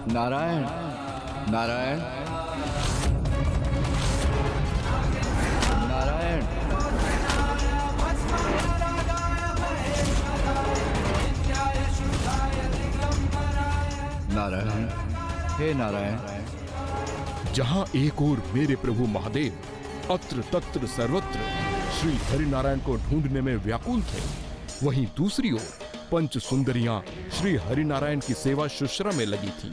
नारायण नारायण नारायण। नारायण, हे नारायण। जहां एक ओर मेरे प्रभु महादेव अत्र तत्र सर्वत्र श्री हरिनारायण को ढूंढने में व्याकुल थे, वहीं दूसरी ओर पंच सुंदरियां श्री हरिनारायण की सेवा शुश्रा में लगी थी।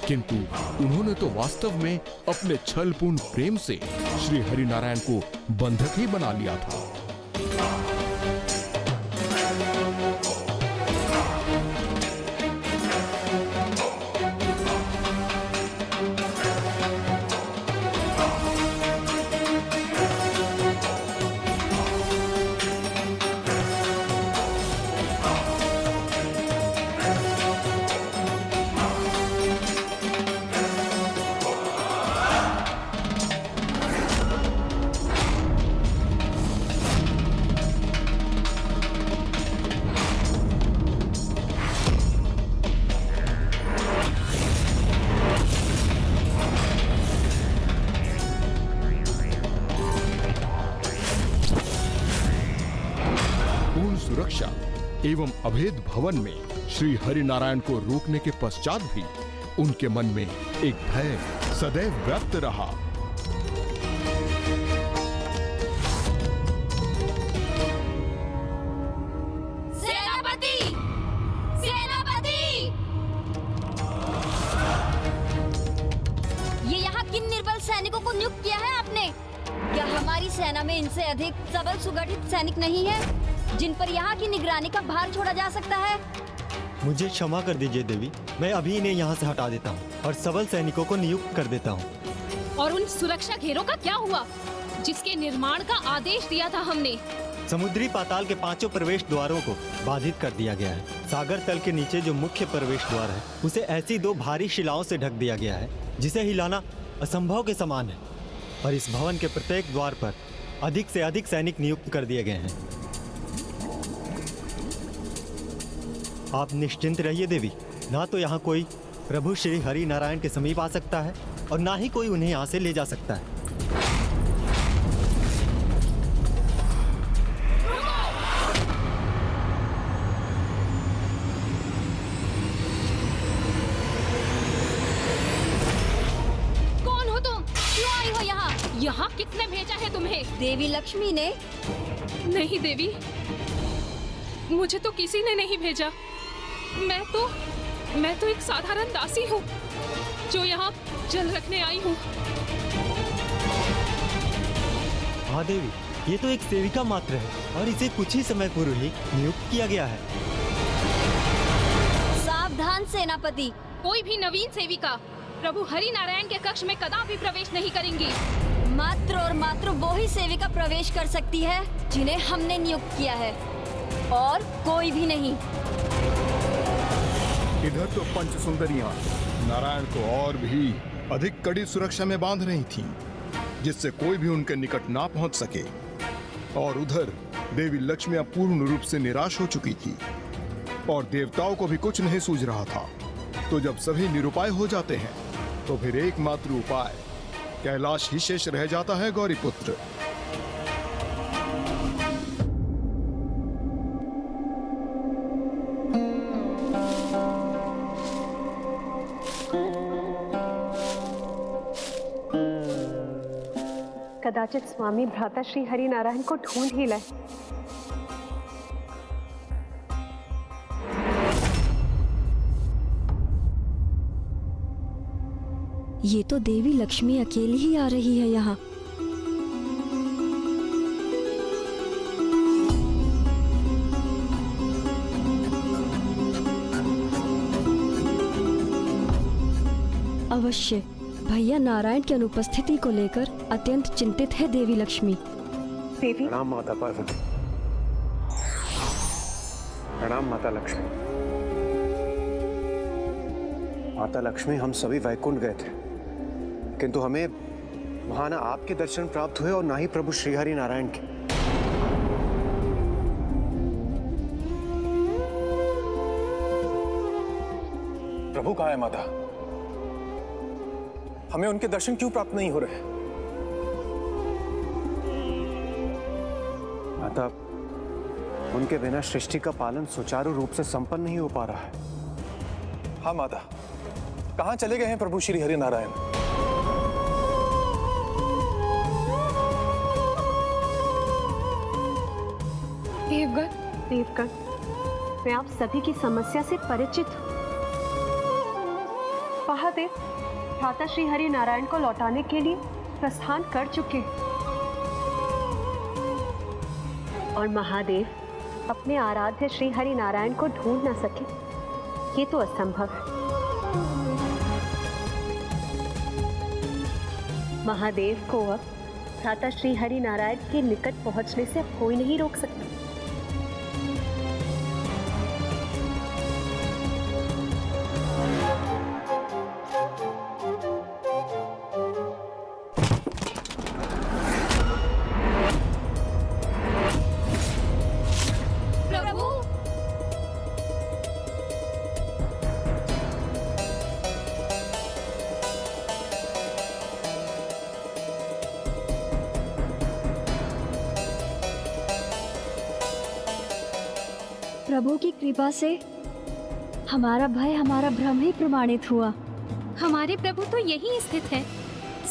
किंतु उन्होंने तो वास्तव में अपने छलपूर्ण प्रेम से श्री हरिनारायण को बंधक ही बना लिया था। सुरक्षा एवं अभेद भवन में श्री हरिनारायण को रोकने के पश्चात भी उनके मन में एक भय सदैव व्याप्त रहा। सेनापति! सेनापति! ये यहाँ किन निर्बल सैनिकों को नियुक्त किया है आपने? क्या हमारी सेना में इनसे अधिक सबल सुगठित सैनिक नहीं है जिन पर यहाँ की निगरानी का भार छोड़ा जा सकता है? मुझे क्षमा कर दीजिए देवी, मैं अभी इन्हें यहाँ से हटा देता हूँ और सबल सैनिकों को नियुक्त कर देता हूँ। और उन सुरक्षा घेरों का क्या हुआ जिसके निर्माण का आदेश दिया था हमने? समुद्री पाताल के 5 प्रवेश द्वारों को बाधित कर दिया गया है। सागर तल के नीचे जो मुख्य प्रवेश द्वार है उसे ऐसी 2 भारी शिलाओं से ढक दिया गया है जिसे हिलाना असंभव के समान है। और इस भवन के प्रत्येक द्वार पर अधिक से अधिक सैनिक नियुक्त कर दिए गए हैं। आप निश्चिंत रहिए देवी, ना तो यहाँ कोई प्रभु श्री हरि नारायण के समीप आ सकता है और ना ही कोई उन्हें यहाँ से ले जा सकता है। कौन हो तुम? क्यों आई हो यहाँ? यहाँ किसने भेजा है तुम्हें? देवी लक्ष्मी ने। नहीं देवी, मुझे तो किसी ने नहीं भेजा। मैं तो एक साधारण दासी हूँ जो यहाँ जल रखने आई हूँ। हाँ देवी, ये तो एक सेविका मात्र है और इसे कुछ ही समय पूर्व ही नियुक्त किया गया है। सावधान सेनापति! कोई भी नवीन सेविका प्रभु हरि नारायण के कक्ष में कदापि प्रवेश नहीं करेंगी। मात्र और मात्र वो ही सेविका प्रवेश कर सकती है जिन्हें हमने नियुक्त किया है, और कोई भी नहीं। इधर तो पंच सुंदरियां नारायण को और भी अधिक कड़ी सुरक्षा में बांध रही थीं, जिससे कोई भी उनके निकट ना पहुंच सके। और उधर देवी लक्ष्मी पूर्ण रूप से निराश हो चुकी थी और देवताओं को भी कुछ नहीं सूझ रहा था। तो जब सभी निरुपाय हो जाते हैं तो फिर एकमात्र उपाय कैलाश ही शेष रह जाता है। गौरीपुत्र, कदाचित स्वामी भ्राता श्री हरि नारायण को ढूंढ ही लाए। ये तो देवी लक्ष्मी अकेली ही आ रही है यहाँ। अवश्य भैया नारायण की अनुपस्थिति को लेकर अत्यंत चिंतित है देवी लक्ष्मी। देवी प्रणाम माता पार्वती। प्रणाम माता लक्ष्मी। माता लक्ष्मी, हम सभी वैकुंठ गए थे, किंतु हमें वहां ना आपके दर्शन प्राप्त हुए और ना ही प्रभु श्रीहरि नारायण के। प्रभु कहाँ है माता? हमें उनके दर्शन क्यों प्राप्त नहीं हो रहे? माता, उनके बिना सृष्टि का पालन सुचारू रूप से संपन्न नहीं हो पा रहा है। हाँ माता, कहाँ चले गए हैं प्रभु श्री हरि नारायण? देवगण, देवगण, मैं आप सभी की समस्या से परिचित हूँ। महादेव भ्राता श्री हरि नारायण को लौटाने के लिए प्रस्थान कर चुके हैं और महादेव अपने आराध्य श्री हरि नारायण को ढूंढ न सके, ये तो असंभव है। महादेव को अब भ्राता श्री हरि नारायण के निकट पहुंचने से कोई नहीं रोक सकता। प्रभु की कृपा से हमारा भय हमारा भ्रम ही प्रमाणित हुआ। हमारे प्रभु तो यही स्थित है,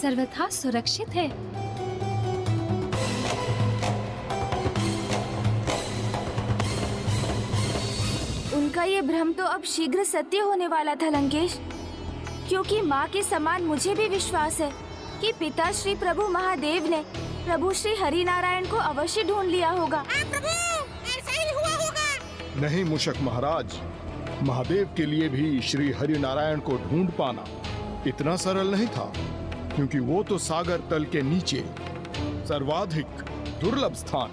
सर्वथा सुरक्षित है। उनका ये भ्रम तो अब शीघ्र सत्य होने वाला था लंकेश, क्योंकि माँ के समान मुझे भी विश्वास है कि पिता श्री प्रभु महादेव ने प्रभु श्री हरि नारायण को अवश्य ढूंढ लिया होगा। नहीं मूषक महाराज, महादेव के लिए भी श्री हरि नारायण को ढूंढ पाना इतना सरल नहीं था, क्योंकि वो तो सागर तल के नीचे सर्वाधिक दुर्लभ स्थान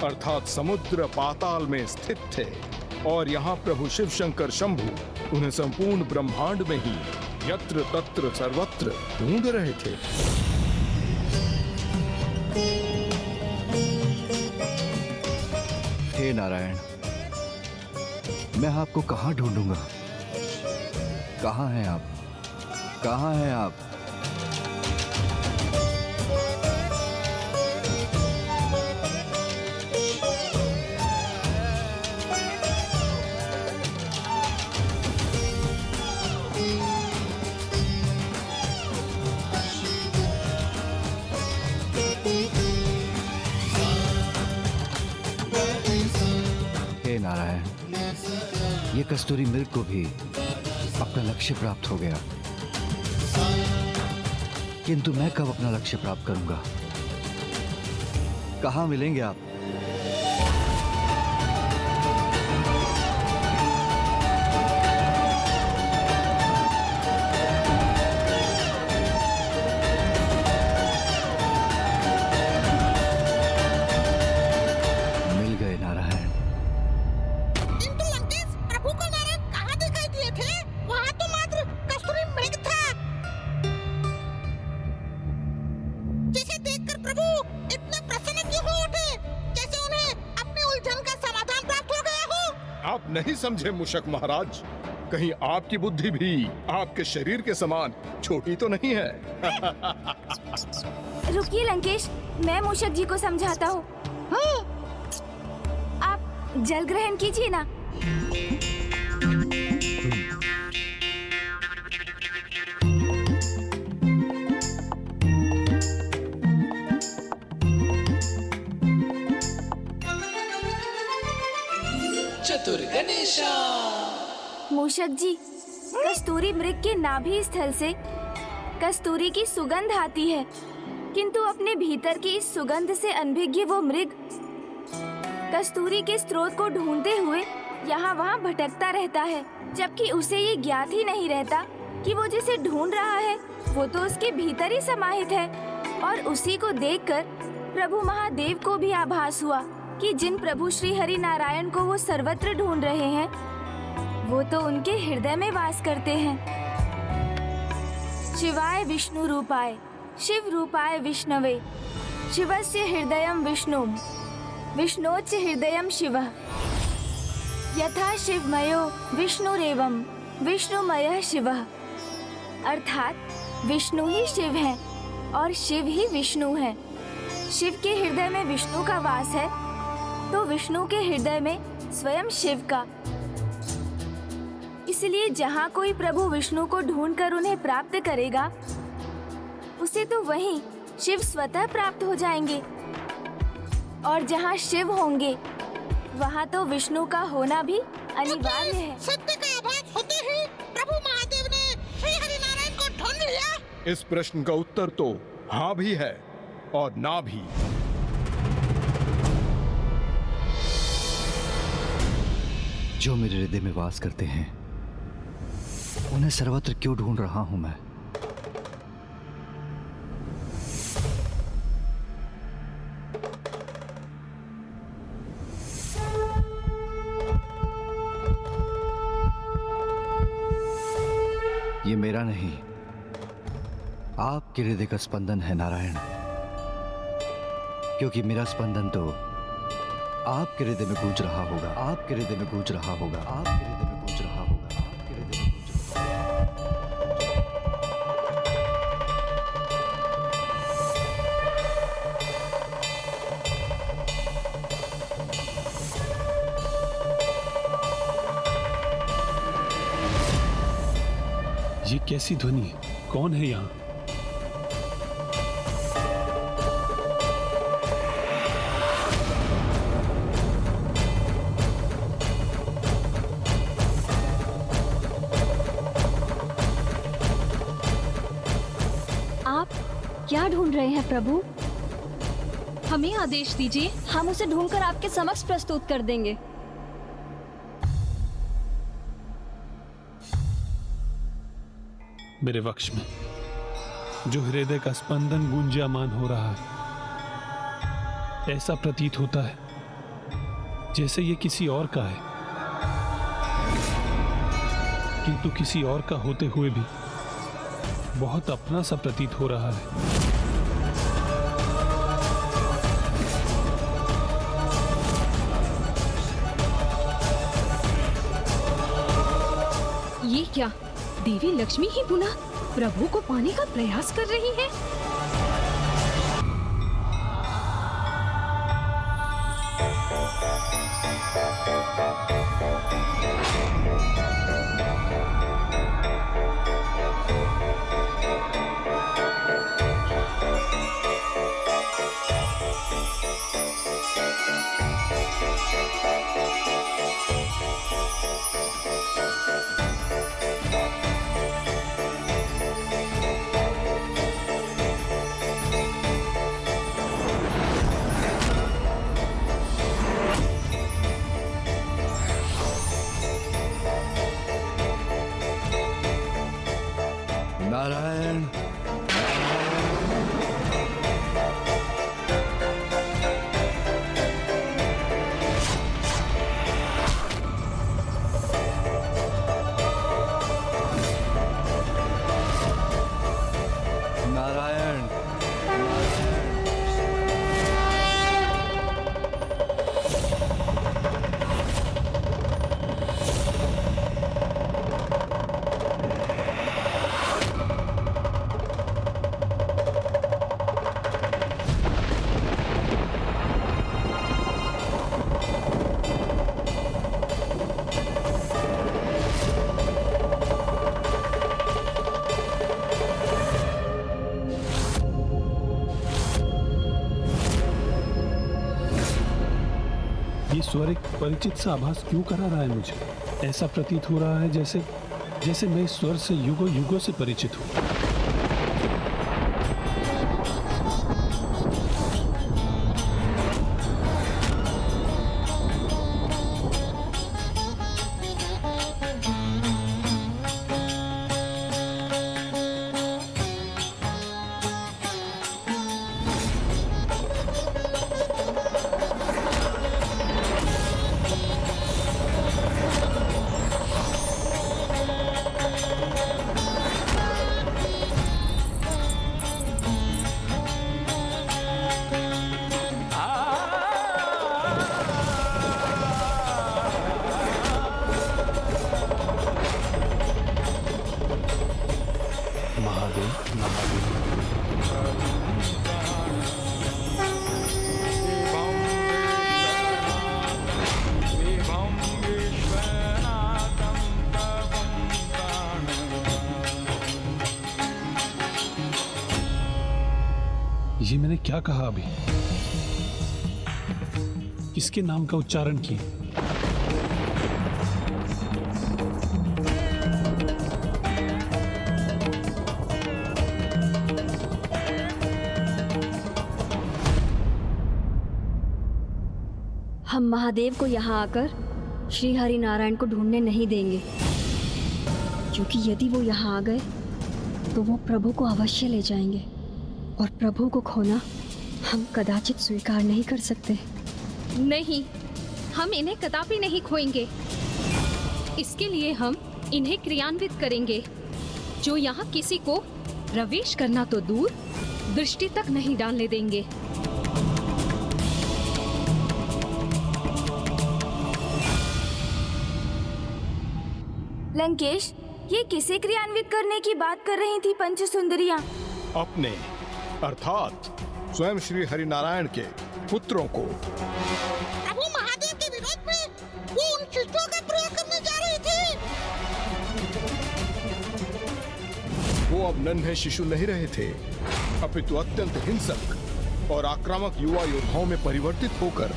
अर्थात समुद्र पाताल में स्थित थे और यहाँ प्रभु शिव शंकर शंभु उन्हें संपूर्ण ब्रह्मांड में ही यत्र तत्र सर्वत्र ढूंढ रहे थे। हे नारायण, मैं आपको कहाँ ढूंढूंगा? कहाँ हैं आप? कहाँ हैं आप? हे नारायण, ये कस्तूरी मृग को भी अपना लक्ष्य प्राप्त हो गया, किंतु मैं कब अपना लक्ष्य प्राप्त करूंगा? कहाँ मिलेंगे आप? मिल गए नारायण। आप नहीं समझे मूषक महाराज, कहीं आपकी बुद्धि भी आपके शरीर के समान छोटी तो नहीं है? रुकिए लंकेश, मैं मूषक जी को समझाता हूँ। आप जल ग्रहण कीजिए ना। मूषक जी, कस्तूरी मृग के नाभि स्थल से कस्तूरी की सुगंध आती है, किंतु अपने भीतर की इस सुगंध से अनभिज्ञ वो मृग कस्तूरी के स्रोत को ढूंढते हुए यहाँ वहाँ भटकता रहता है, जबकि उसे ये ज्ञात ही नहीं रहता कि वो जिसे ढूंढ रहा है वो तो उसके भीतर ही समाहित है। और उसी को देखकर प्रभु महादेव को भी आभास हुआ कि जिन प्रभु श्री हरि नारायण को वो सर्वत्र ढूंढ रहे हैं वो तो उनके हृदय में वास करते हैं। शिवाय विष्णु रूपाय शिव रूपाय विष्णवे शिवस्य हृदयं विष्णुम विष्णोच्च हृदयं शिवः यथा शिवमयो विष्णुरेवं विष्णुमयः शिवः। अर्थात विष्णु ही शिव है और शिव ही विष्णु है। शिव के हृदय में विष्णु का वास है तो विष्णु के हृदय में स्वयं शिव का। इसलिए जहाँ कोई प्रभु विष्णु को ढूंढकर उन्हें प्राप्त करेगा उसे तो वहीं शिव स्वतः प्राप्त हो जाएंगे। और जहाँ शिव होंगे वहाँ तो विष्णु का होना भी अनिवार्य है। सत्य का आभास होते ही प्रभु महादेव ने श्री हरि नारायण को ढूंढ लिया। इस प्रश्न का उत्तर तो हाँ भी है और ना भी। जो मेरे हृदय में वास करते हैं उन्हें सर्वत्र क्यों ढूंढ रहा हूं मैं? ये मेरा नहीं, आपके हृदय का स्पंदन है नारायण। क्योंकि मेरा स्पंदन तो आपके हृदय में गूंज रहा होगा, आपके हृदय में गूंज रहा होगा, आपके हृदय में गूंज रहा होगा, आपके हृदय में गूंज ये कैसी ध्वनि है? कौन है यहाँ? आप क्या ढूंढ रहे हैं प्रभु? हमें आदेश दीजिए। हम उसे ढूंढकर आपके समक्ष प्रस्तुत कर देंगे। मेरे वक्ष में जो हृदय का स्पंदन गूंजायमान हो रहा है, ऐसा प्रतीत होता है जैसे ये किसी और का है, किंतु किसी और का होते हुए भी बहुत अपना सा प्रतीत हो रहा है। ये क्या देवी लक्ष्मी ही पुनः प्रभु को पाने का प्रयास कर रही है? नारायण, नारायण, ये स्वर एक परिचित सा आभास क्यों करा रहा है मुझे? ऐसा प्रतीत हो रहा है जैसे जैसे मैं इस स्वर से युगों युगों से परिचित हूँ। महादेव महादेव। ये मैंने क्या कहा अभी? किसके नाम का उच्चारण किया? हम महादेव को यहाँ आकर श्री हरि नारायण को ढूंढने नहीं देंगे, क्योंकि यदि वो यहाँ आ गए तो वो प्रभु को अवश्य ले जाएंगे, और प्रभु को खोना हम कदाचित स्वीकार नहीं कर सकते। नहीं, हम इन्हें कदापि नहीं खोएंगे। इसके लिए हम इन्हें क्रियान्वित करेंगे, जो यहाँ किसी को प्रवेश करना तो दूर, दृष्टि तक नहीं डालने देंगे। लंकेश, ये किसे क्रियान्वित करने की बात कर रही थी पंच सुंदरियां? अपने अर्थात स्वयं श्री हरिनारायण के पुत्रों को। प्रभु महादेव के विरोध में वो उन शिष्टों का प्रयोग करने जा रही थी। वो अब नन्हे शिशु नहीं रहे थे, अपितु अत्यंत हिंसक और आक्रामक युवा योद्धाओं में परिवर्तित होकर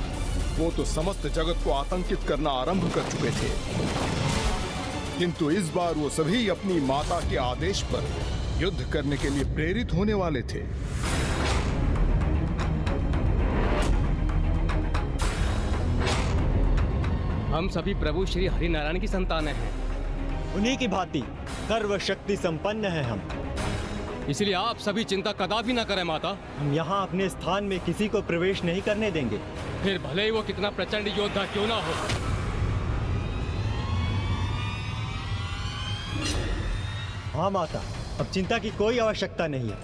वो तो समस्त जगत को आतंकित करना आरंभ कर चुके थे। किंतु इस बार वो सभी अपनी माता के आदेश पर युद्ध करने के लिए प्रेरित होने वाले थे। हम सभी प्रभु श्री हरिनारायण की संतानें हैं। उन्हीं की भांति सर्वशक्ति संपन्न है हम। इसलिए आप सभी चिंता कदापि न करें माता। हम यहाँ अपने स्थान में किसी को प्रवेश नहीं करने देंगे, फिर भले ही वो कितना प्रचंड योद्धा क्यों ना हो। हाँ माता, अब चिंता की कोई आवश्यकता नहीं है,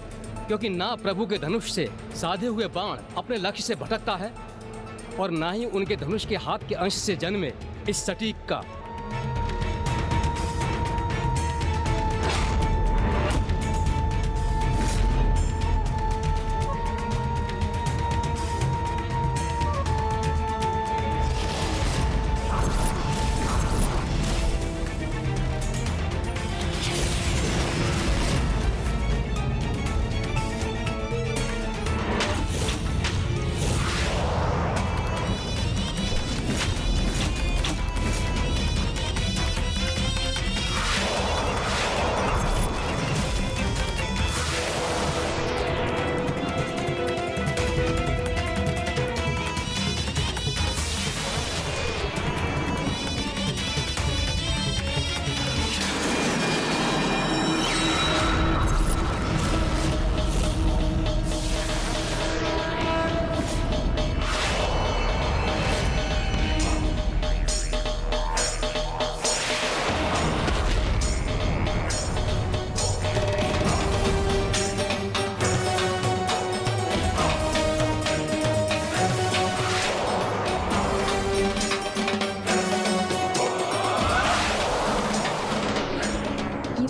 क्योंकि ना प्रभु के धनुष से साधे हुए बाण अपने लक्ष्य से भटकता है, और ना ही उनके धनुष के हाथ के अंश से जन्मे इस सटीक का।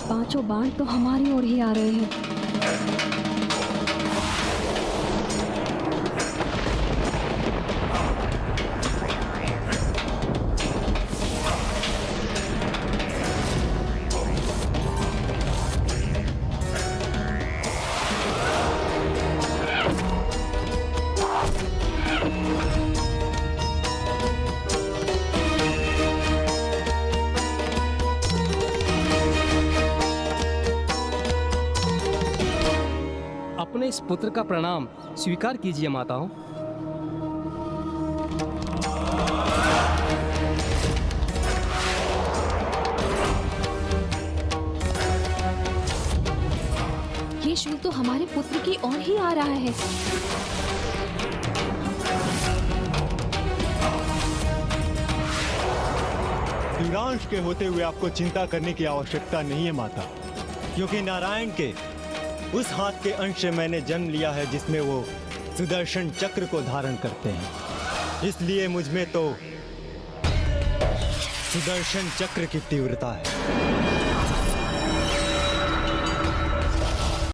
पांचों बाण तो हमारी ओर ही आ रहे हैं। अपने इस पुत्र का प्रणाम स्वीकार कीजिए माताओं। ये शूल तो हमारे पुत्र की ओर ही आ रहा है। दूरांश के होते हुए आपको चिंता करने की आवश्यकता नहीं है माता, क्योंकि नारायण के उस हाथ के अंश से मैंने जन्म लिया है जिसमें वो सुदर्शन चक्र को धारण करते हैं। इसलिए मुझ में तो सुदर्शन चक्र की तीव्रता है।